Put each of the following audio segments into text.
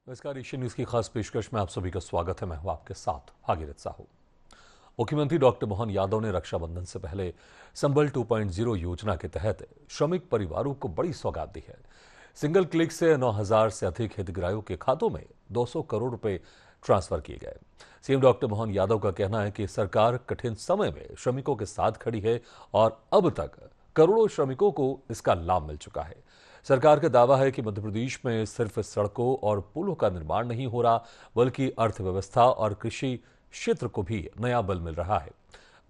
नमस्कार। Asian news की खास पेशकश में आप सभी का स्वागत है। मैं हूं आपके साथ भागीरथ साहू। मुख्यमंत्री डॉक्टर मोहन यादव ने रक्षाबंधन से पहले संबल 2.0 योजना के तहत श्रमिक परिवारों को बड़ी सौगात दी है। सिंगल क्लिक से 9,000 से अधिक हितग्राहियों के खातों में 200 करोड़ रुपए ट्रांसफर किए गए। सीएम डॉक्टर मोहन यादव का कहना है कि सरकार कठिन समय में श्रमिकों के साथ खड़ी है और अब तक करोड़ों श्रमिकों को इसका लाभ मिल चुका है। सरकार का दावा है कि मध्य प्रदेश में सिर्फ सड़कों और पुलों का निर्माण नहीं हो रहा, बल्कि अर्थव्यवस्था और कृषि क्षेत्र को भी नया बल मिल रहा है।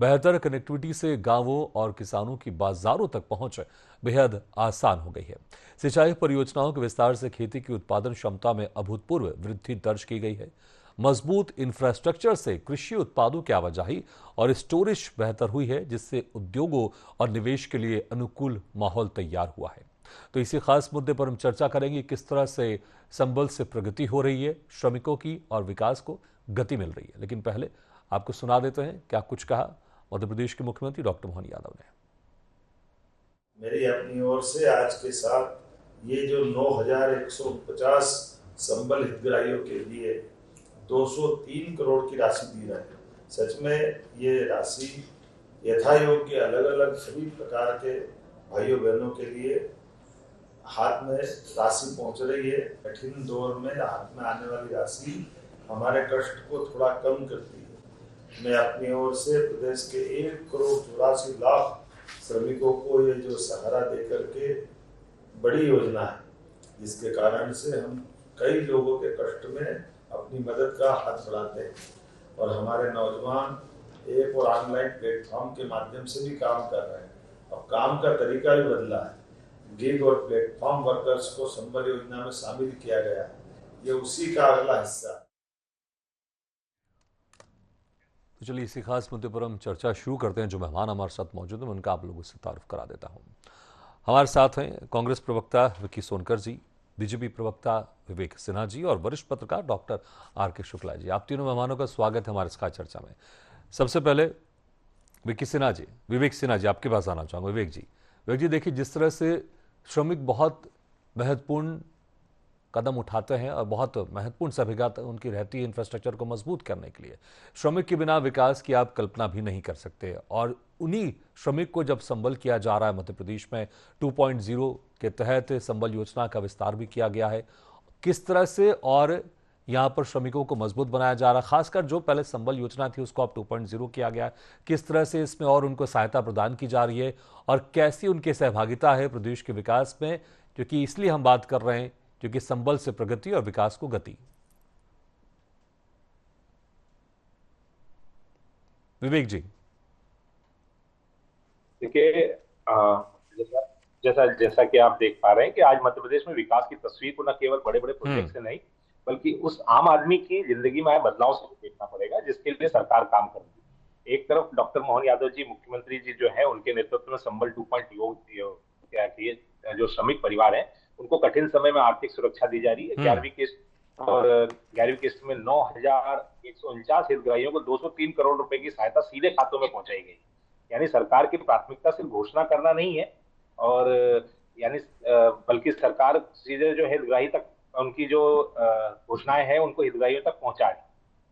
बेहतर कनेक्टिविटी से गांवों और किसानों की बाजारों तक पहुंच बेहद आसान हो गई है। सिंचाई परियोजनाओं के विस्तार से खेती की उत्पादन क्षमता में अभूतपूर्व वृद्धि दर्ज की गई है। मजबूत इंफ्रास्ट्रक्चर से कृषि उत्पादों की आवाजाही और स्टोरेज बेहतर हुई है, जिससे उद्योगों और निवेश के लिए अनुकूल माहौल तैयार हुआ है। तो इसी खास मुद्दे पर हम चर्चा करेंगे, किस तरह से संबल से प्रगति हो रही है, श्रमिकों की और विकास को गति मिल रही है। लेकिन पहले आपको सुना देते हैं क्या कुछ कहा मध्य प्रदेश के मुख्यमंत्री डॉक्टर मोहन यादव ने। मेरी अपनी ओर से आज के साथ ये जो 9,150 संबल हितग्राहियों के लिए 203 करोड़ की राशि दी रहे हैं, सच में ये राशि यथा योग्य अलग अलग सभी प्रकार के भाइयों बहनों के लिए हाथ में राशि पहुंच रही है। कठिन दौर में हाथ में आने वाली राशि हमारे कष्ट को थोड़ा कम करती है। मैं अपनी ओर से प्रदेश के 1,84,00,000 श्रमिकों को ये जो सहारा देकर के बड़ी योजना है, जिसके कारण से हम कई लोगों के कष्ट में अपनी मदद का हाथ बढ़ाते हैं। और हमारे नौजवान एक और ऑनलाइन प्लेटफॉर्म के माध्यम से भी काम कर रहे हैं। अब काम का तरीका भी बदला है। गिग और प्लेटफॉर्म वर्कर्स को संबल योजना में शामिल किया गया। ये उसी का अगला हिस्सा है। तो चलिए इसी खास मुद्दे पर हम चर्चा शुरू करते हैं। जो मेहमान हमारे साथ मौजूद हैं उनका आप लोगों से तारुफ करा देता हूं। हमारे साथ हैं कांग्रेस प्रवक्ता विक्की सोनकर जी, बीजेपी प्रवक्ता विवेक सिन्हा जी और वरिष्ठ पत्रकार डॉक्टर आर.के. शुक्ला जी। आप तीनों मेहमानों का स्वागत है हमारे इस खास चर्चा में। सबसे पहले विक्की सिन्हा जी, विवेक सिन्हा जी, आपके पास आना चाहूंगा। विवेक जी देखिए, जिस तरह से श्रमिक बहुत महत्वपूर्ण कदम उठाते हैं और बहुत महत्वपूर्ण भूमिका उनकी रहती है इंफ्रास्ट्रक्चर को मजबूत करने के लिए। श्रमिक के बिना विकास की आप कल्पना भी नहीं कर सकते, और उन्हीं श्रमिक को जब संबल किया जा रहा है मध्य प्रदेश में 2.0 के तहत संबल योजना का विस्तार भी किया गया है। किस तरह से और यहाँ पर श्रमिकों को मजबूत बनाया जा रहा है, खासकर जो पहले संबल योजना थी उसको अब 2.0 किया गया है, किस तरह से इसमें और उनको सहायता प्रदान की जा रही है और कैसी उनकी सहभागिता है प्रदेश के विकास में, क्योंकि इसलिए हम बात कर रहे हैं क्योंकि संबल से प्रगति और विकास को गति। विवेक जी देखिए, जैसा जैसा जैसा कि आप देख पा रहे हैं कि आज मध्य प्रदेश में विकास की तस्वीर को न केवल बड़े बड़े प्रोजेक्ट से नहीं, बल्कि उस आम आदमी की जिंदगी में आए बदलाव से भी देखना पड़ेगा, जिसके लिए सरकार काम कर रही है। एक तरफ डॉक्टर मोहन यादव जी, मुख्यमंत्री जी जो है, उनके नेतृत्व में संबल 2.0 जो श्रमिक परिवार है उनको कठिन समय में आर्थिक सुरक्षा दी जा रही है। 11वीं किस्त और 11वीं किस्त में 9,149 हितग्राहियों को 203 करोड़ रुपए की सहायता सीधे खातों में पहुंचाई गई। यानी सरकार की प्राथमिकता सिर्फ घोषणा करना नहीं है, और यानी बल्कि सरकार सीधे जो हितग्राही तक उनकी जो घोषणाएं हैं उनको हितग्राहियों तक पहुंचाए।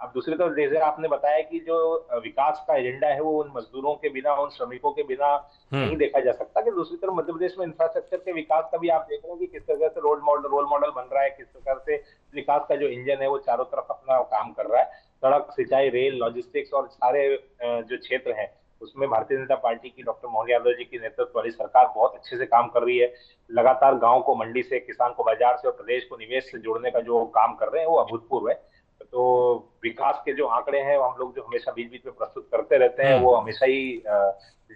अब दूसरी तरफ जैसे आपने बताया कि जो विकास का एजेंडा है वो उन मजदूरों के बिना, उन श्रमिकों के बिना नहीं देखा जा सकता। कि दूसरी तरफ मध्य प्रदेश में इंफ्रास्ट्रक्चर के विकास का भी आप देख रहे हैं कि किस तरह से रोल मॉडल बन रहा है, किस प्रकार से विकास का जो इंजन है वो चारों तरफ अपना काम कर रहा है। सड़क, सिंचाई, रेल, लॉजिस्टिक्स और सारे जो क्षेत्र हैं उसमें भारतीय जनता पार्टी की डॉक्टर मोहन यादव जी की नेतृत्व वाली सरकार बहुत अच्छे से काम कर रही है। लगातार गांव को मंडी से, किसान को बाजार से और प्रदेश को निवेश से जोड़ने का जो काम कर रहे हैं वो अभूतपूर्व है। तो विकास के जो आंकड़े हैं हम लोग जो हमेशा बीच बीच में प्रस्तुत करते रहते हैं, वो हमेशा ही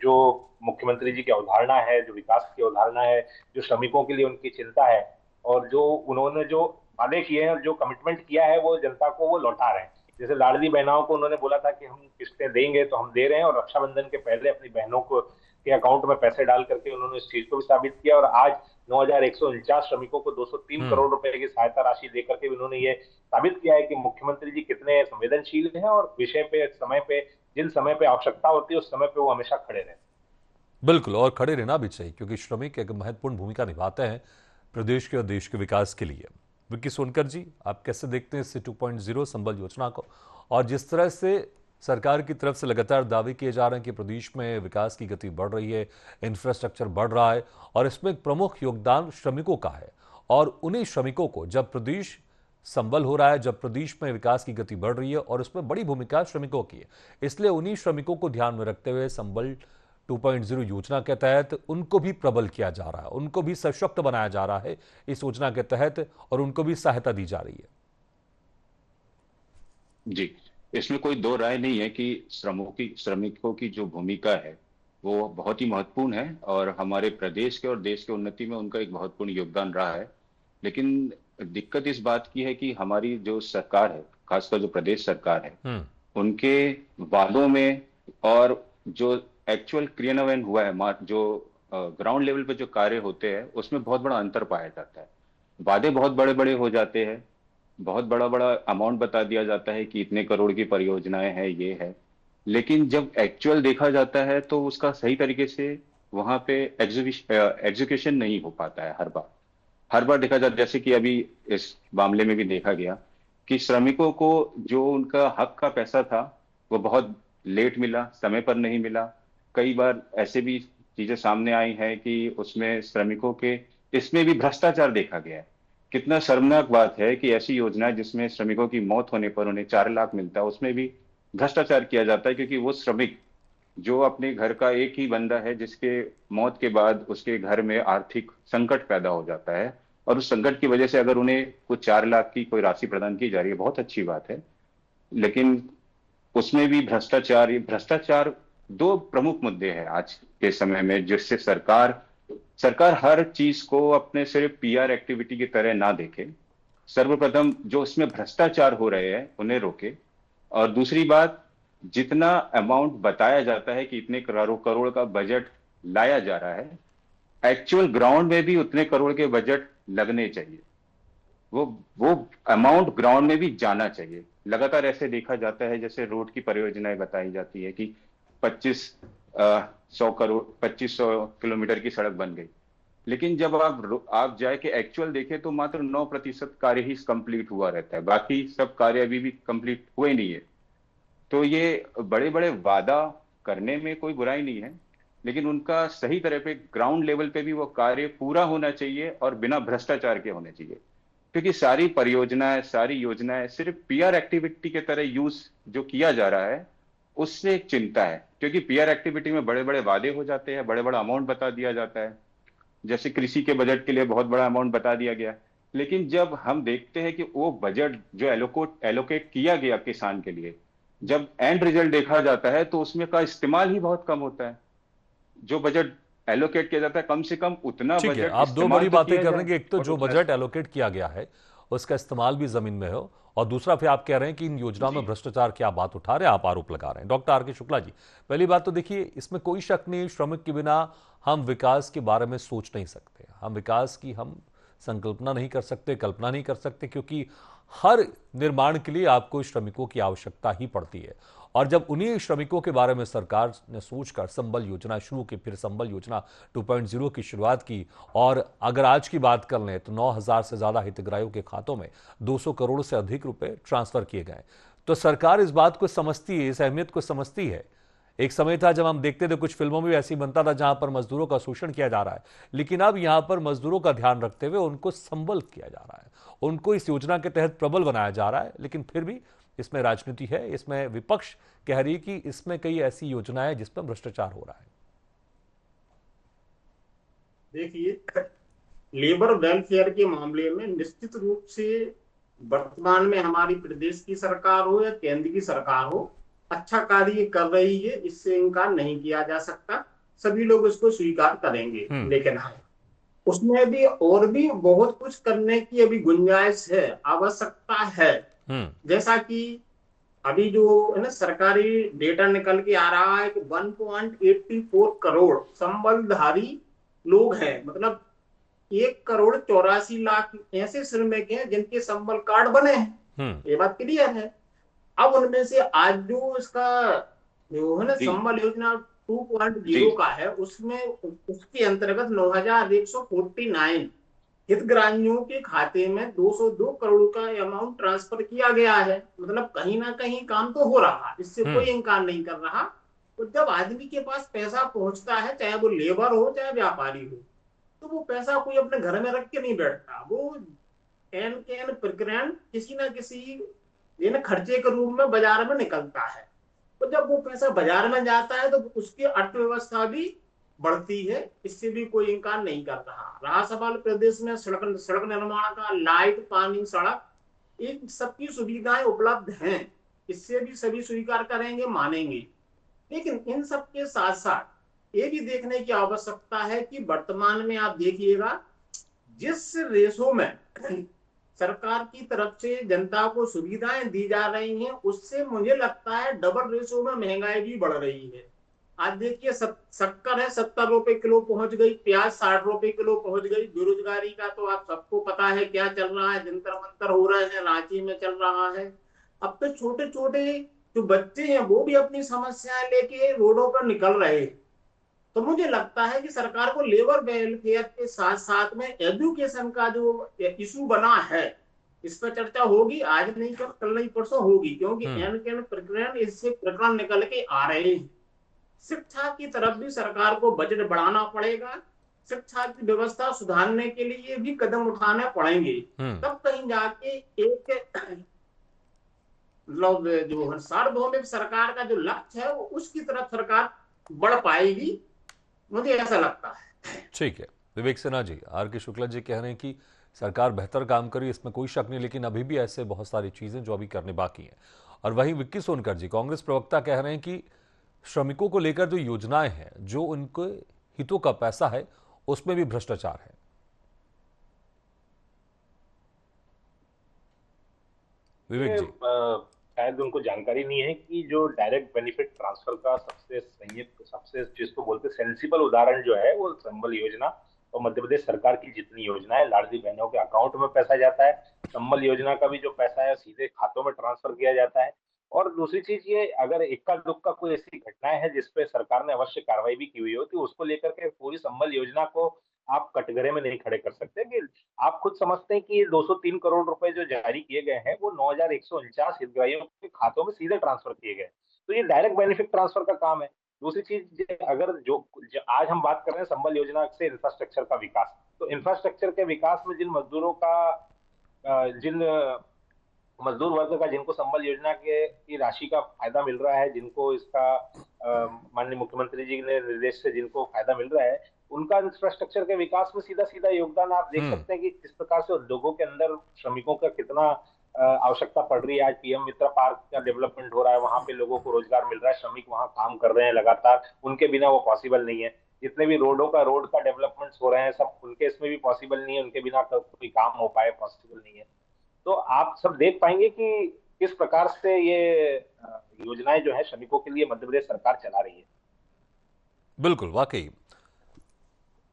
जो मुख्यमंत्री जी की अवधारणा है, जो विकास की अवधारणा है, जो श्रमिकों के लिए उनकी चिंता है, और जो उन्होंने जो वादे किए हैं और जो कमिटमेंट किया है वो जनता को वो लौटा रहे हैं। जैसे लाडली बहनाओं को उन्होंने बोला था कि हम किस्तें देंगे, तो हम दे रहे हैं, और रक्षाबंधन के पहले अपनी बहनों को के अकाउंट में पैसे डाल करके उन्होंने इस चीज को भी साबित किया। और आज 9,149 श्रमिकों को 203 करोड़ रुपए की सहायता राशि देकर के उन्होंने ये साबित किया है कि मुख्यमंत्री जी कितने संवेदनशील हैं और विषय पे, समय पे, जिन समय पे आवश्यकता होती है उस समय पे वो हमेशा खड़े रहते हैं। बिल्कुल, और खड़े रहना भी चाहिए, क्योंकि श्रमिक एक महत्वपूर्ण भूमिका निभाते हैं प्रदेश के और देश के विकास के लिए। विक्की सोनकर जी, आप कैसे देखते हैं इस 2.0 संबल योजना को, और जिस तरह से सरकार की तरफ से लगातार दावे किए जा रहे हैं कि प्रदेश में विकास की गति बढ़ रही है, इंफ्रास्ट्रक्चर बढ़ रहा है, और इसमें एक प्रमुख योगदान श्रमिकों का है, और उन्हीं श्रमिकों को जब प्रदेश संबल हो रहा है, जब प्रदेश में विकास की गति बढ़ रही है और उसमें बड़ी भूमिका श्रमिकों की है, इसलिए उन्हीं श्रमिकों को ध्यान में रखते हुए संबल 2.0 योजना के तहत उनको भी प्रबल किया जा रहा है, उनको भी सशक्त बनाया जा रहा है इस योजना के तहत, और उनको भी सहायता दी जा रही है। जी, इसमें कोई दो राय नहीं है कि श्रमिकों की जो भूमिका है वो बहुत ही महत्वपूर्ण है, और हमारे प्रदेश के और देश के उन्नति में उनका एक महत्वपूर्ण योगदान रहा है। लेकिन दिक्कत इस बात की है कि हमारी जो सरकार है, खासकर जो प्रदेश सरकार है, उनके वादों में और जो एक्चुअल क्रियान्वयन हुआ है, जो ग्राउंड लेवल पे जो कार्य होते हैं, उसमें बहुत बड़ा अंतर पाया जाता है। वादे बहुत बड़े बड़े हो जाते हैं, बहुत बड़ा बड़ा अमाउंट बता दिया जाता है कि इतने करोड़ की परियोजनाएं हैं, ये है, लेकिन जब एक्चुअल देखा जाता है तो उसका सही तरीके से वहां पे एग्जीक्यूशन नहीं हो पाता है। हर बार देखा जाता है, जैसे कि अभी इस मामले में भी देखा गया कि श्रमिकों को जो उनका हक का पैसा था वो बहुत लेट मिला, समय पर नहीं मिला। कई बार ऐसे भी चीजें सामने आई हैं कि उसमें श्रमिकों के इसमें भी भ्रष्टाचार देखा गया है। कितना शर्मनाक बात है कि ऐसी योजना जिसमें श्रमिकों की मौत होने पर उन्हें 4 लाख मिलता है, उसमें भी भ्रष्टाचार किया जाता है, क्योंकि वो श्रमिक जो अपने घर का एक ही बंदा है जिसके मौत के बाद उसके घर में आर्थिक संकट पैदा हो जाता है, और उस संकट की वजह से अगर उन्हें कुछ 4 लाख की कोई राशि प्रदान की जा रही है, बहुत अच्छी बात है, लेकिन उसमें भी भ्रष्टाचार 2 प्रमुख मुद्दे हैं आज के समय में, जिससे सरकार हर चीज को अपने सिर्फ पीआर एक्टिविटी की तरह ना देखे। सर्वप्रथम जो उसमें भ्रष्टाचार हो रहे हैं उन्हें रोके, और दूसरी बात, जितना अमाउंट बताया जाता है कि इतने करोड़ का बजट लाया जा रहा है, एक्चुअल ग्राउंड में भी उतने करोड़ के बजट लगने चाहिए। वो अमाउंट ग्राउंड में भी जाना चाहिए। लगातार ऐसे देखा जाता है, जैसे रोड की परियोजनाएं बताई जाती है कि 2500 किलोमीटर की सड़क बन गई, लेकिन जब आप जाए के एक्चुअल देखें तो मात्र 9% कार्य ही कंप्लीट हुआ रहता है, बाकी सब कार्य अभी भी कंप्लीट हुए नहीं है। तो ये बड़े बड़े वादा करने में कोई बुराई नहीं है, लेकिन उनका सही तरह पे ग्राउंड लेवल पे भी वो कार्य पूरा होना चाहिए और बिना भ्रष्टाचार के होने चाहिए, क्योंकि सारी परियोजनाएं, सारी योजनाएं सिर्फ पीआर एक्टिविटी के तरह यूज जो किया जा रहा है, उससे एक चिंता है, क्योंकि पीआर एक्टिविटी में बड़े बड़े वादे हो जाते हैं, बड़े बड़ा अमाउंट बता दिया जाता है। जैसे कृषि के बजट के लिए बहुत बड़ा अमाउंट बता दिया गया, लेकिन जब हम देखते हैं कि वो बजट जो एलोकेट किया गया किसान के लिए, जब एंड रिजल्ट देखा जाता है तो उसमें का इस्तेमाल ही बहुत कम होता है। जो बजट एलोकेट किया जाता है, कम से कम उतना ठीक है, बजट आप 2 बड़ी बातें कर रहे हैं कि एक तो जो उतना बजट एलोकेट किया गया है उसका इस्तेमाल भी जमीन में हो, और दूसरा फिर आप कह रहे हैं कि इन योजनाओं में भ्रष्टाचार की आप बात उठा रहे हैं, आप आरोप लगा रहे हैं। डॉक्टर आर के शुक्ला जी, पहली बात तो देखिए, इसमें कोई शक नहीं, श्रमिक के बिना हम विकास के बारे में सोच नहीं सकते, हम विकास की हम संकल्पना नहीं कर सकते, कल्पना नहीं कर सकते, क्योंकि हर निर्माण के लिए आपको श्रमिकों की आवश्यकता ही पड़ती है। और जब उन्हीं श्रमिकों के बारे में सरकार ने सोचकर संबल योजना शुरू की, फिर संबल योजना 2.0 की शुरुआत की, और अगर आज की बात कर लें तो 9,000 से ज्यादा हितग्राहियों के खातों में 200 करोड़ से अधिक रुपए ट्रांसफर किए गए, तो सरकार इस बात को समझती है, इस अहमियत को समझती है। एक समय था जब हम देखते थे कुछ फिल्मों में भी ऐसी बनता था जहां पर मजदूरों का शोषण किया जा रहा है, लेकिन अब यहां पर मजदूरों का ध्यान रखते हुए उनको संबल किया जा रहा है, उनको इस योजना के तहत प्रबल बनाया जा रहा है। लेकिन फिर भी इसमें राजनीति है, इसमें विपक्ष कह रही है कि इसमें कई ऐसी योजनाएं जिसमें भ्रष्टाचार हो रहा है। देखिए, लेबर वेलफेयर के मामले में निश्चित रूप से वर्तमान में हमारी प्रदेश की सरकार हो या केंद्र की सरकार हो, अच्छा कार्य कर रही है, इससे इनकार नहीं किया जा सकता, सभी लोग इसको स्वीकार करेंगे। लेकिन हाँ, उसमें भी और भी बहुत कुछ करने की अभी गुंजाइश है, आवश्यकता है। जैसा कि अभी जो है ना, सरकारी डेटा निकल के आ रहा है कि 1.84 करोड़ संबलधारी लोग हैं, मतलब 1,84,00,000 ऐसे श्रमिक हैं जिनके संबल कार्ड बने हैं। ये बात क्लियर है। अब उनमें से आज जो इसका जो है ना संबल योजना 2.0 का है, उसमें उसके अंतर्गत 9,149 हितग्राहियों के खाते में 202 करोड़ का अमाउंट ट्रांसफर किया गया है। मतलब कहीं ना कहीं काम तो हो रहा, इससे कोई इनकार नहीं कर रहा। तो जब आदमी के पास पैसा पहुंचता है, चाहे वो लेबर हो चाहे व्यापारी हो, तो वो पैसा कोई अपने घर में रख के नहीं बैठता, वो एन के एन प्रकरण किसी ना किसी इन खर्चे के रूप में बाजार में निकलता है। तो जब वो पैसा बाजार में जाता है तो उसकी अर्थव्यवस्था भी बढ़ती है, इससे भी कोई इनकार नहीं कर रहा। रहा सवाल प्रदेश में सड़क निर्माण का, लाइट, पानी, सड़क, इन सबकी सुविधाएं उपलब्ध हैं, इससे भी सभी स्वीकार करेंगे, मानेंगे। लेकिन इन सब के साथ साथ ये भी देखने की आवश्यकता है कि वर्तमान में आप देखिएगा जिस रेशो में सरकार की तरफ से जनता को सुविधाएं दी जा रही हैं, उससे मुझे लगता है डबल रेशो में महंगाई भी बढ़ रही है। आज देखिए शक्कर है 70 रुपए किलो पहुंच गई, प्याज 60 रुपए किलो पहुंच गई। बेरोजगारी का तो आप सबको पता है क्या चल रहा है, जंतर मंतर हो रहे हैं, रांची में चल रहा है। अब तो छोटे छोटे जो बच्चे हैं वो भी अपनी समस्याएं लेके रोडों पर निकल रहे हैं। तो मुझे लगता है कि सरकार को लेबर वेलफेयर के साथ साथ में एजुकेशन का जो इशू बना है, इस पर चर्चा होगी, आज नहीं कल नहीं परसों होगी, क्योंकि एन के एन प्रकरण इससे प्रकरण निकल के आ रहे हैं। शिक्षा की तरफ भी सरकार को बजट बढ़ाना पड़ेगा, शिक्षा की व्यवस्था सुधारने के लिए भी कदम उठाने पड़ेंगे, तब कहीं जाके एक मतलब जो सार्वभौमिक सरकार का जो लक्ष्य है वो उसकी तरफ सरकार बढ़ पाएगी, मुझे ऐसा लगता है। ठीक है, विवेक सिन्हा जी, आर के शुक्ला जी कह रहे हैं कि सरकार बेहतर काम करी, इसमें कोई शक नहीं, लेकिन अभी भी ऐसे बहुत सारी चीजें जो अभी करने बाकी हैं। और वहीं विक्की सोनकर जी, कांग्रेस प्रवक्ता, कह रहे हैं कि श्रमिकों को लेकर जो योजनाएं हैं, जो उनके हितों का पैसा है, उसमें भी भ्रष्टाचार है। विवेक जी, शायद उनको जानकारी नहीं है कि जो डायरेक्ट बेनिफिट ट्रांसफर का सबसे संयुक्त, सबसे जिसको बोलते सेंसिबल उदाहरण जो है वो संबल योजना और मध्य प्रदेश सरकार की जितनी योजना है, लाडली बहनों के अकाउंट में पैसा जाता है। संबल योजना का भी जो पैसा है सीधे खातों में ट्रांसफर किया जाता है। और दूसरी चीज ये, अगर इक्का दुक्का कोई ऐसी घटनाएं है जिसपे सरकार ने अवश्य कार्रवाई भी की हुई हो, तो उसको लेकर के पूरी संबल योजना को आप कटघरे में नहीं खड़े कर सकते। कि आप खुद समझते हैं कि ये 203 करोड़ रुपए जो जारी किए गए हैं वो 9,149 हितग्राहियों के खातों में सीधे ट्रांसफर किए गए, तो ये डायरेक्ट बेनिफिट ट्रांसफर का काम है। दूसरी चीज, अगर जो आज हम बात कर रहे हैं संबल योजना से इंफ्रास्ट्रक्चर का विकास, तो इंफ्रास्ट्रक्चर के विकास में जिन मजदूरों का जिन मजदूर वर्ग का जिनको संबल योजना के की राशि का फायदा मिल रहा है, जिनको इसका माननीय मुख्यमंत्री जी ने निर्देश से जिनको फायदा मिल रहा है, उनका इंफ्रास्ट्रक्चर के विकास में सीधा सीधा योगदान आप देख सकते हैं कि किस प्रकार से उद्योगों के अंदर श्रमिकों का कितना आवश्यकता पड़ रही है। आज पीएम मित्र पार्क का डेवलपमेंट हो रहा है, वहां पे लोगों को रोजगार मिल रहा है, श्रमिक वहां काम कर रहे हैं लगातार, उनके बिना वो पॉसिबल नहीं है। जितने भी रोड का डेवलपमेंट हो रहे हैं सब उनके इसमें भी पॉसिबल नहीं है, उनके बिना कोई काम हो पाए पॉसिबल नहीं है। तो आप सब देख पाएंगे कि किस प्रकार से ये योजनाएं जो है श्रमिकों के लिए मध्य प्रदेश सरकार चला रही है। बिल्कुल, वाकई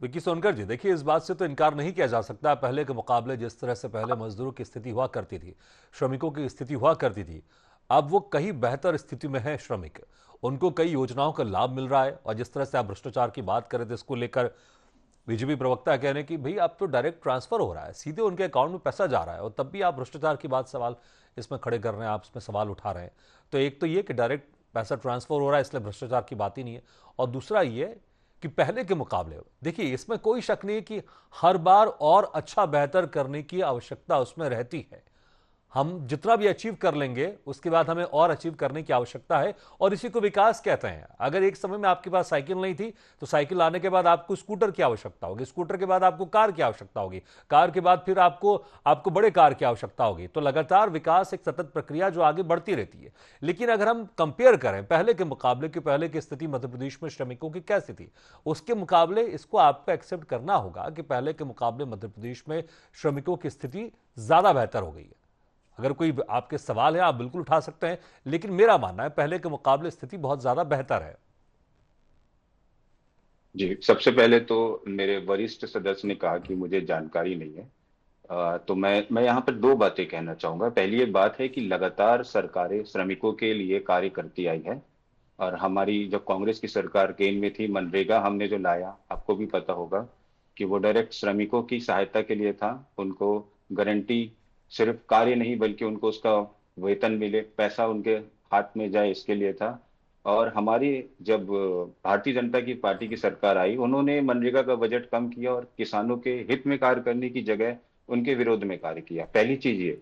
विक्की सोनकर जी, देखिए इस बात से तो इनकार नहीं किया जा सकता, पहले के मुकाबले जिस तरह से पहले मजदूरों की स्थिति हुआ करती थी, श्रमिकों की स्थिति हुआ करती थी, अब वो कहीं बेहतर स्थिति में है श्रमिक, उनको कई योजनाओं का लाभ मिल रहा है। और जिस तरह से आप भ्रष्टाचार की बात करें थे, इसको लेकर बीजेपी प्रवक्ता कह रहे हैं कि भाई अब तो डायरेक्ट ट्रांसफर हो रहा है, सीधे उनके अकाउंट में पैसा जा रहा है, और तब भी आप भ्रष्टाचार की बात सवाल इसमें खड़े कर रहे हैं, आप इसमें सवाल उठा रहे हैं। तो एक तो ये कि डायरेक्ट पैसा ट्रांसफर हो रहा है, इसलिए भ्रष्टाचार की बात ही नहीं है। और दूसरा ये कि पहले के मुकाबले देखिए, इसमें कोई शक नहीं है कि हर बार और अच्छा बेहतर करने की आवश्यकता उसमें रहती है। हम जितना भी अचीव कर लेंगे उसके बाद हमें और अचीव करने की आवश्यकता है, और इसी को विकास कहते हैं। अगर एक समय में आपके पास साइकिल नहीं थी तो साइकिल आने के बाद आपको स्कूटर की आवश्यकता होगी, स्कूटर के बाद आपको कार की आवश्यकता होगी, कार के बाद फिर आपको बड़े कार की आवश्यकता होगी। तो लगातार विकास एक सतत प्रक्रिया जो आगे बढ़ती रहती है। लेकिन अगर हम कंपेयर करें पहले के मुकाबले कि पहले की स्थिति मध्य प्रदेश में श्रमिकों की कैसी थी, उसके मुकाबले इसको आपको एक्सेप्ट करना होगा कि पहले के मुकाबले मध्य प्रदेश में श्रमिकों की स्थिति ज्यादा बेहतर हो गई है। अगर कोई आपके सवाल है आप बिल्कुल उठा सकते हैं, लेकिन मेरा मानना है पहले के मुकाबले स्थिति बहुत ज्यादा बेहतर है। जी, सबसे पहले तो मेरे वरिष्ठ सदस्य ने कहा कि मुझे जानकारी नहीं है, तो मैं यहाँ पर दो बातें कहना चाहूंगा। पहली एक बात है कि लगातार सरकारें श्रमिकों के लिए कार्य करती आई है, और हमारी जब कांग्रेस की सरकार केंद्र में थी, मनरेगा हमने जो लाया, आपको भी पता होगा कि वो डायरेक्ट श्रमिकों की सहायता के लिए था। उनको गारंटी सिर्फ कार्य नहीं बल्कि उनको उसका वेतन मिले, पैसा उनके हाथ में जाए, इसके लिए था। और हमारी जब भारतीय जनता की पार्टी की सरकार आई, उन्होंने मनरेगा का बजट कम किया और किसानों के हित में कार्य करने की जगह उनके विरोध में कार्य किया। पहली चीज ये।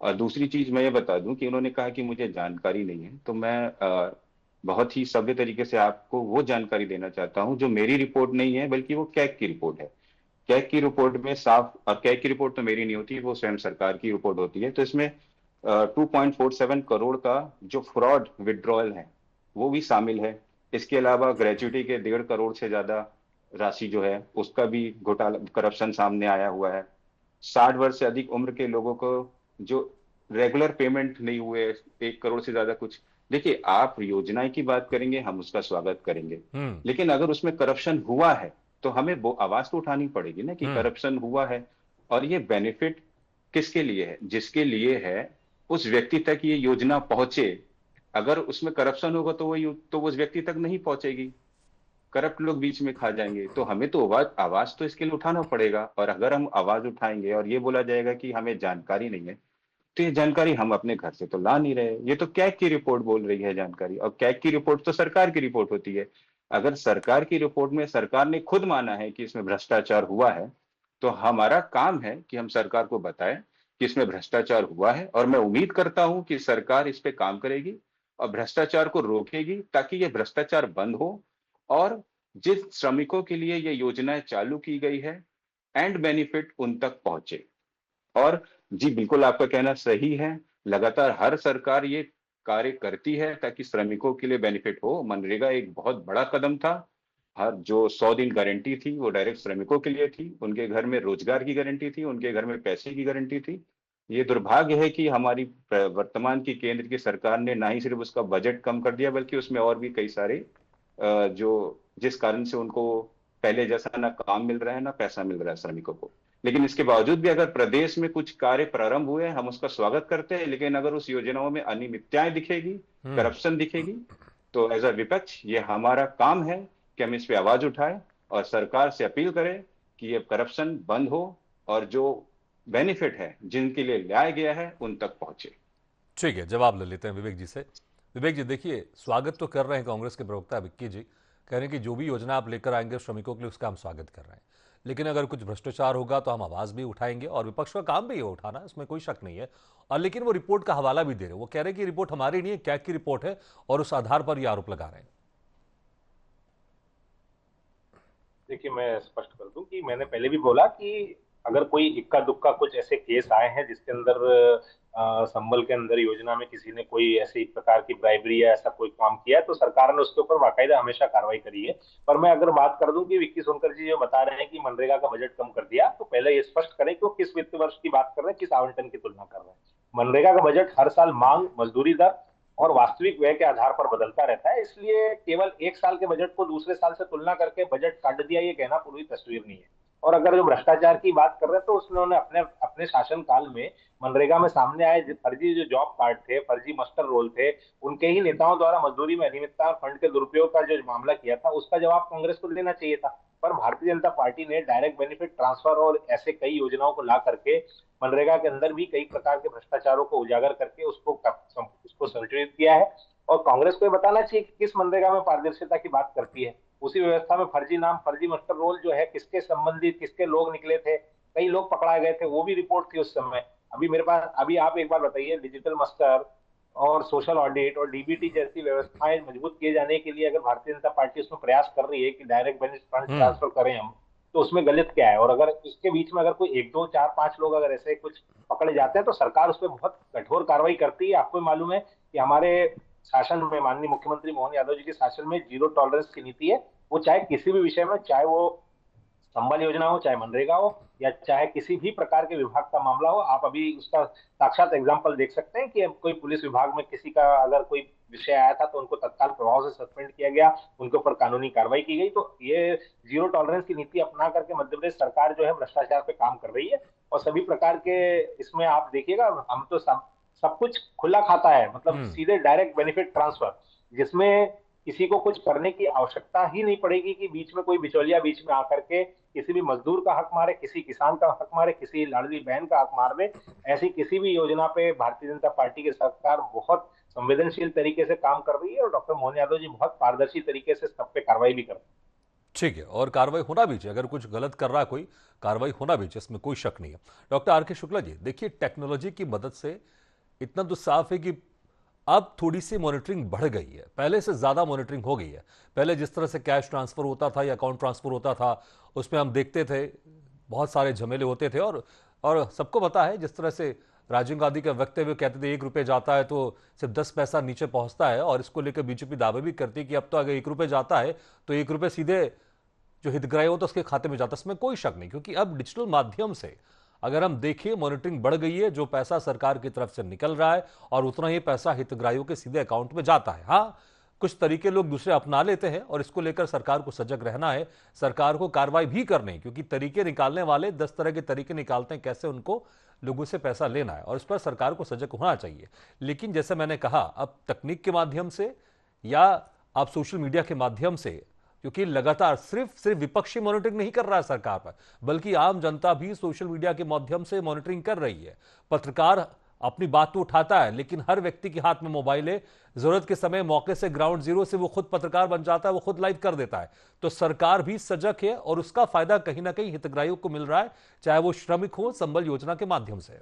और दूसरी चीज मैं ये बता दूं कि उन्होंने कहा कि मुझे जानकारी नहीं है, तो मैं बहुत ही सभ्य तरीके से आपको वो जानकारी देना चाहता हूं जो मेरी रिपोर्ट नहीं है बल्कि वो कैग की रिपोर्ट है। कैग की रिपोर्ट में साफ, और कैग की रिपोर्ट तो मेरी नहीं होती, वो स्वयं सरकार की रिपोर्ट होती है। तो इसमें 2.47 करोड़ का जो फ्रॉड विड्रॉयल है वो भी शामिल है। इसके अलावा ग्रेजुइटी के 1.5 करोड़ से ज्यादा राशि जो है उसका भी घोटाला, करप्शन सामने आया हुआ है। 60 वर्ष से अधिक उम्र के लोगों को जो रेगुलर पेमेंट नहीं हुए, 1 करोड़ से ज्यादा कुछ। देखिए, आप योजनाएं की बात करेंगे, हम उसका स्वागत करेंगे, लेकिन अगर उसमें करप्शन हुआ है तो हमें वो आवाज तो उठानी पड़ेगी ना कि करप्शन हुआ है। और ये बेनिफिट किसके लिए है? जिसके लिए है उस व्यक्ति तक ये योजना पहुंचे। अगर उसमें करप्शन होगा तो वो उस व्यक्ति तक नहीं पहुंचेगी, करप्ट लोग बीच में खा जाएंगे। तो हमें तो आवाज तो इसके लिए उठाना पड़ेगा। और अगर हम आवाज उठाएंगे और ये बोला जाएगा कि हमें जानकारी नहीं है, तो ये जानकारी हम अपने घर से तो ला नहीं रहे। ये तो कैग की रिपोर्ट बोल रही है जानकारी, और कैग की रिपोर्ट तो सरकार की रिपोर्ट होती है। अगर सरकार की रिपोर्ट में सरकार ने खुद माना है कि इसमें भ्रष्टाचार हुआ है, तो हमारा काम है कि हम सरकार को बताएं कि इसमें भ्रष्टाचार हुआ है। और मैं उम्मीद करता हूं कि सरकार इस पे काम करेगी और भ्रष्टाचार को रोकेगी, ताकि ये भ्रष्टाचार बंद हो और जिस श्रमिकों के लिए ये योजनाएं चालू की गई है एंड बेनिफिट उन तक पहुंचे। और जी बिल्कुल, आपका कहना सही है, लगातार हर सरकार ये कार्य करती है ताकि श्रमिकों के लिए बेनिफिट हो। मनरेगा एक बहुत बड़ा कदम था। हर जो 100 दिन गारंटी थी वो डायरेक्ट श्रमिकों के लिए थी, उनके घर में रोजगार की गारंटी थी, उनके घर में पैसे की गारंटी थी। ये दुर्भाग्य है कि हमारी वर्तमान की केंद्र की सरकार ने ना ही सिर्फ उसका बजट कम कर दिया बल्कि उसमें और भी कई सारे जो जिस कारण से उनको पहले जैसा ना काम मिल रहा है ना पैसा मिल रहा है श्रमिकों को। लेकिन इसके बावजूद भी अगर प्रदेश में कुछ कार्य प्रारंभ हुए, हम उसका स्वागत करते हैं। लेकिन अगर उस योजनाओं में अनियमितताएं दिखेगी, करप्शन दिखेगी, तो एज अ विपक्ष ये हमारा काम है कि हम इस पे आवाज उठाएं और सरकार से अपील करें कि ये करप्शन बंद हो और जो बेनिफिट है जिनके लिए लाया गया है उन तक पहुंचे। ठीक है, जवाब ले लेते हैं विवेक जी से। विवेक जी, देखिए, स्वागत तो कर रहे हैं कांग्रेस के प्रवक्ता विक्की जी, कह रहे हैं कि जो भी योजना आप लेकर आएंगे श्रमिकों के लिए उसका हम स्वागत कर रहे हैं, लेकिन अगर कुछ भ्रष्टाचार होगा तो हम आवाज भी उठाएंगे और विपक्ष का काम भी है उठाना, इसमें कोई शक नहीं है। और लेकिन वो रिपोर्ट का हवाला भी दे रहे हैं, वो कह रहे हैं कि रिपोर्ट हमारी नहीं है, कैग की रिपोर्ट है, और उस आधार पर ये आरोप लगा रहे हैं। देखिए, मैं स्पष्ट कर दूं कि मैंने पहले भी बोला कि अगर कोई इक्का दुक्का कुछ ऐसे केस आए हैं जिसके अंदर संबल के अंदर योजना में किसी ने कोई ऐसी प्रकार की ब्राइबरी या ऐसा कोई काम किया है, तो सरकार ने उसके ऊपर बाकायदा हमेशा कार्रवाई करी है। पर मैं अगर बात कर दूं कि विक्की सोनकर जी जो बता रहे हैं कि मनरेगा का बजट कम कर दिया, तो पहले ये स्पष्ट करें कि वो किस वित्त वर्ष की बात कर रहे हैं, किस आवंटन की तुलना कर रहे हैं। मनरेगा का बजट हर साल मांग, मजदूरी दर और वास्तविक व्यय के आधार पर बदलता रहता है, इसलिए केवल एक साल के बजट को दूसरे साल से तुलना करके बजट काट दिया ये कहना पूरी तस्वीर नहीं है। और अगर जो भ्रष्टाचार की बात कर रहे हैं, तो उसने अपने अपने शासन काल में मनरेगा में सामने आए फर्जी जो जॉब कार्ड थे, फर्जी मस्टर रोल थे, उनके ही नेताओं द्वारा मजदूरी में अनियमितता और फंड के दुरुपयोग का जो मामला किया था, उसका जवाब कांग्रेस को देना चाहिए था। पर भारतीय जनता पार्टी ने डायरेक्ट बेनिफिट ट्रांसफर और ऐसे कई योजनाओं को ला करके मनरेगा के अंदर भी कई प्रकार के भ्रष्टाचारों को उजागर करके उसको संशोधित किया है। और कांग्रेस को ये बताना चाहिए कि किस मनरेगा में पारदर्शिता की बात करती है। उसी व्यवस्था में फर्जी नाम, फर्जी मस्टर रोल जो है, किसके संबंधित, किसके लोग निकले थे, कई लोग पकड़ाए गए थे, वो भी रिपोर्ट थी उस समय। अभी मेरे पास, अभी आप एक बार बताइए, डिजिटल मस्टर और सोशल ऑडिट और डीबीटी जैसी व्यवस्थाएं मजबूत किए जाने के लिए अगर भारतीय जनता पार्टी उसमें प्रयास कर रही है कि डायरेक्ट बेनिफिट फंड ट्रांसफर करें हम, तो उसमें गलत क्या है? और अगर इसके बीच में अगर कोई 1, 2, 4, 5 लोग अगर ऐसे कुछ पकड़े जाते हैं तो सरकार उस पर बहुत कठोर कार्रवाई करती है। आपको मालूम है कि हमारे शासन में, माननीय मुख्यमंत्री मोहन यादव जी के शासन में जीरो टॉलरेंस की नीति है। वो चाहे किसी भी विषय में, चाहे वो संबल योजना हो, चाहे मनरेगा हो, या चाहे किसी भी प्रकार के विभाग का मामला हो, आप अभी उसका साक्षात एग्जाम्पल देख सकते हैं कि कोई पुलिस विभाग में किसी का अगर कोई विषय आया था तो उनको तत्काल प्रभाव से सस्पेंड किया गया, उनके ऊपर कानूनी कार्रवाई की गई। तो ये जीरो टॉलरेंस की नीति अपना करके मध्य प्रदेश सरकार जो है भ्रष्टाचार पे काम कर रही है। और सभी प्रकार के इसमें आप देखिएगा, हम तो सब कुछ खुला खाता है, मतलब सीधे डायरेक्ट बेनिफिट ट्रांसफर, जिसमें किसी को कुछ करने की आवश्यकता ही नहीं पड़ेगी कि बीच में कोई बिचौलिया बीच में आकर के किसी भी मजदूर का हक मारे, किसी किसान का हक मारे, किसी लाडली बहन का हक मार दे। ऐसी किसी भी योजना पे भारतीय जनता पार्टी की सरकार बहुत संवेदनशील तरीके से काम कर रही है और डॉक्टर मोहन यादव जी बहुत पारदर्शी तरीके से सब पे कार्रवाई भी कर रहे हैं। ठीक है, और कार्रवाई होना भी चाहिए। अगर कुछ गलत कर रहा है कोई, कार्रवाई होना भी चाहिए, इसमें कोई शक नहीं है। डॉक्टर आर के शुक्ला जी, देखिए टेक्नोलॉजी की मदद से इतना तो साफ है कि अब थोड़ी सी मॉनिटरिंग बढ़ गई है, पहले से ज्यादा मॉनिटरिंग हो गई है। पहले जिस तरह से कैश ट्रांसफर होता था या अकाउंट ट्रांसफर होता था, उसमें हम देखते थे बहुत सारे झमेले होते थे, और सबको पता है जिस तरह से राजीव गांधी के वक्तव्य कहते थे 1 रुपये जाता है तो सिर्फ 10 पैसा नीचे पहुंचता है, और इसको लेकर बीजेपी दावे भी करती है कि अब तो अगर 1 रुपये जाता है तो 1 रुपये सीधे जो हितग्राही होता है उसके खाते में जाता है। इसमें कोई शक नहीं, क्योंकि अब डिजिटल माध्यम से अगर हम देखिए मॉनिटरिंग बढ़ गई है, जो पैसा सरकार की तरफ से निकल रहा है और उतना ही पैसा हितग्राहियों के सीधे अकाउंट में जाता है। हाँ, कुछ तरीके लोग दूसरे अपना लेते हैं और इसको लेकर सरकार को सजग रहना है, सरकार को कार्रवाई भी करनी है, क्योंकि तरीके निकालने वाले 10 तरह के तरीके निकालते हैं कैसे उनको लोगों से पैसा लेना है, और इस पर सरकार को सजग होना चाहिए। लेकिन जैसे मैंने कहा, अब तकनीक के माध्यम से या आप सोशल मीडिया के माध्यम से, क्योंकि लगातार सिर्फ विपक्षी मॉनिटरिंग नहीं कर रहा है सरकार पर, बल्कि आम जनता भी सोशल मीडिया के माध्यम से मॉनिटरिंग कर रही है। पत्रकार अपनी बात तो उठाता है, लेकिन हर व्यक्ति के हाथ में मोबाइल है, जरूरत के समय मौके से ग्राउंड जीरो से वो खुद पत्रकार बन जाता है, वो खुद लाइव कर देता है। तो सरकार भी सजग है और उसका फायदा कहीं ना कहीं हितग्राहियों को मिल रहा है, चाहे वो श्रमिक हो संबल योजना के माध्यम से।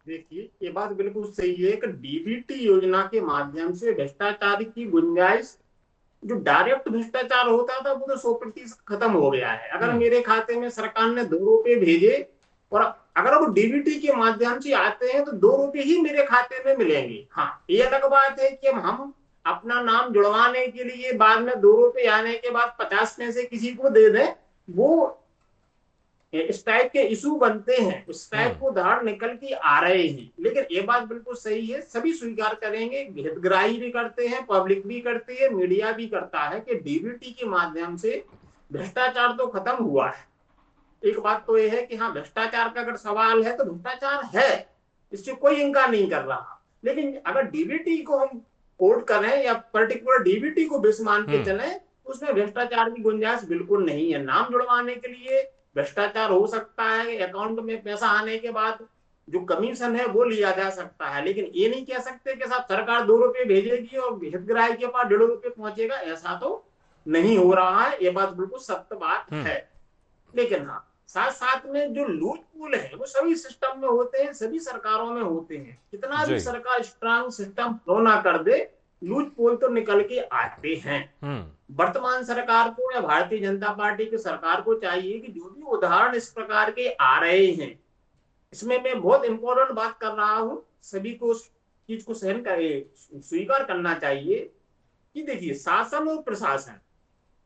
देखिए, ये बात बिल्कुल सही है कि डीबीटी योजना के माध्यम से भ्रष्टाचार की गुंजाइश, जो डायरेक्ट भ्रष्टाचार होता था वो तो 100% खत्म हो गया है। अगर मेरे खाते में सरकार ने 2 रुपए भेजे और अगर वो डीबीटी के माध्यम से आते हैं तो 2 रुपए ही मेरे खाते में मिलेंगे। हाँ, ये अलग बात है कि हम अपना नाम जुड़वाने के लिए बाद में 2 रुपए आने के बाद 50 पैसे किसी को दे दें, वो इस टाइप के इशू बनते हैं, उस टाइप को उदाहरण निकल के आ रहे हैं। लेकिन ये बात बिल्कुल सही है, सभी स्वीकार करेंगे, हितग्राही भी करते हैं, पब्लिक भी करती है, मीडिया भी करता है कि डीबीटी के माध्यम से भ्रष्टाचार तो खत्म हुआ है। एक बात तो ये है कि हाँ, भ्रष्टाचार का अगर सवाल है तो भ्रष्टाचार है, इससे कोई इनकार नहीं कर रहा। लेकिन अगर डीबीटी को हम कोट करें या पर्टिकुलर डीबीटी को बेस मान के चले, उसमें भ्रष्टाचार की गुंजाइश बिल्कुल नहीं है। नाम जुड़वाने के लिए भ्रष्टाचार हो सकता है, अकाउंट में पैसा आने के बाद जो कमीशन है वो लिया जा सकता है, लेकिन ये नहीं कह सकते कि साहब सरकार 2 रुपए भेजेगी और हितग्राही के पास 1.5 रुपए पहुंचेगा। ऐसा तो नहीं हो रहा है, ये बात बिल्कुल सत्य बात है। लेकिन हाँ, साथ साथ में जो लूट पुल है वो सभी सिस्टम में होते हैं, सभी सरकारों में होते हैं। कितना भी सरकार स्ट्रांग सिस्टम फ्लो ना कर दे, लूट पुल तो निकल के आते हैं। वर्तमान सरकार को या भारतीय जनता पार्टी की सरकार को चाहिए कि जो भी उदाहरण इस प्रकार के आ रहे हैं, इसमें मैं बहुत इंपॉर्टेंट बात कर रहा हूं, सभी को उस चीज को सहन कर स्वीकार करना चाहिए कि देखिए, शासन और प्रशासन,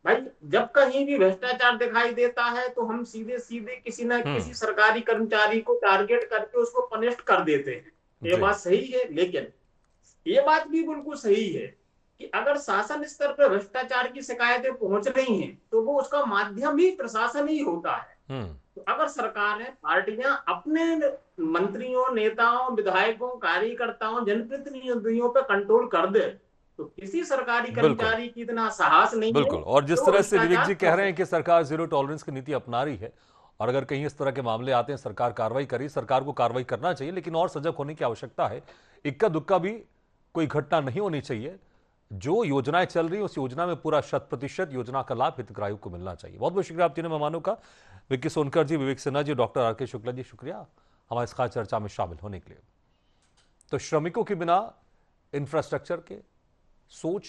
भाई जब कहीं भी भ्रष्टाचार दिखाई देता है तो हम सीधे सीधे किसी न किसी सरकारी कर्मचारी को टारगेट करके उसको पनिश कर देते हैं। ये बात सही है, लेकिन ये बात भी बिल्कुल सही है कि अगर शासन स्तर पर भ्रष्टाचार की शिकायतें पहुंच रही हैं तो वो उसका माध्यम ही प्रशासन ही होता है। तो अगर सरकारें, पार्टियां अपने मंत्रियों, नेताओं, विधायकों, कार्यकर्ताओं, जनप्रतिनिधियों पर कंट्रोल कर दे तो किसी सरकारी कर्मचारी की इतना साहस नहीं है। बिल्कुल, और जिस तरह से विवेक जी कह रहे हैं कि सरकार जीरो टॉलरेंस की नीति अपना रही है, और अगर कहीं इस तरह के मामले आते हैं सरकार कार्रवाई करी, सरकार को कार्रवाई करना चाहिए, लेकिन और सजग होने की आवश्यकता है। इक्का दुक्का भी कोई घटना नहीं होनी चाहिए। जो योजनाएं चल रही है उस योजना में पूरा 100% योजना का लाभ हितग्राहियों को मिलना चाहिए। बहुत बहुत शुक्रिया आप तीनों मेहमानों का, विक्की सोनकर जी, विवेक सिन्हा जी, डॉक्टर आर के शुक्ला जी, शुक्रिया हमारे इस खास चर्चा में शामिल होने के लिए। तो श्रमिकों के बिना इंफ्रास्ट्रक्चर के सोच,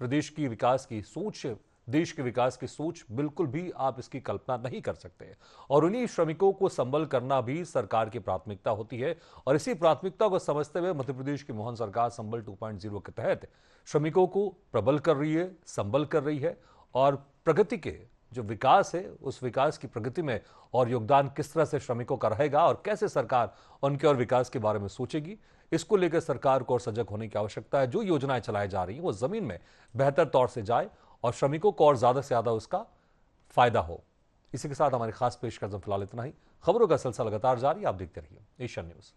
प्रदेश की विकास की सोच, देश के विकास की सोच बिल्कुल भी आप इसकी कल्पना नहीं कर सकते। और उन्हीं श्रमिकों को संबल करना भी सरकार की प्राथमिकता होती है, और इसी प्राथमिकता को समझते हुए मध्य प्रदेश की मोहन सरकार संबल 2.0 के तहत श्रमिकों को प्रबल कर रही है, संबल कर रही है, और प्रगति के जो विकास है उस विकास की प्रगति में और योगदान किस तरह से श्रमिकों का रहेगा और कैसे सरकार उनके और विकास के बारे में सोचेगी, इसको लेकर सरकार को और सजग होने की आवश्यकता है। जो योजनाएं चलाई जा रही हैं वो जमीन में बेहतर तौर से जाए और श्रमिकों को और ज्यादा से ज्यादा उसका फायदा हो। इसी के साथ हमारी खास पेशकश फिलहाल इतना ही। खबरों का सिलसिला लगातार जारी, आप देखते रहिए एशियन न्यूज।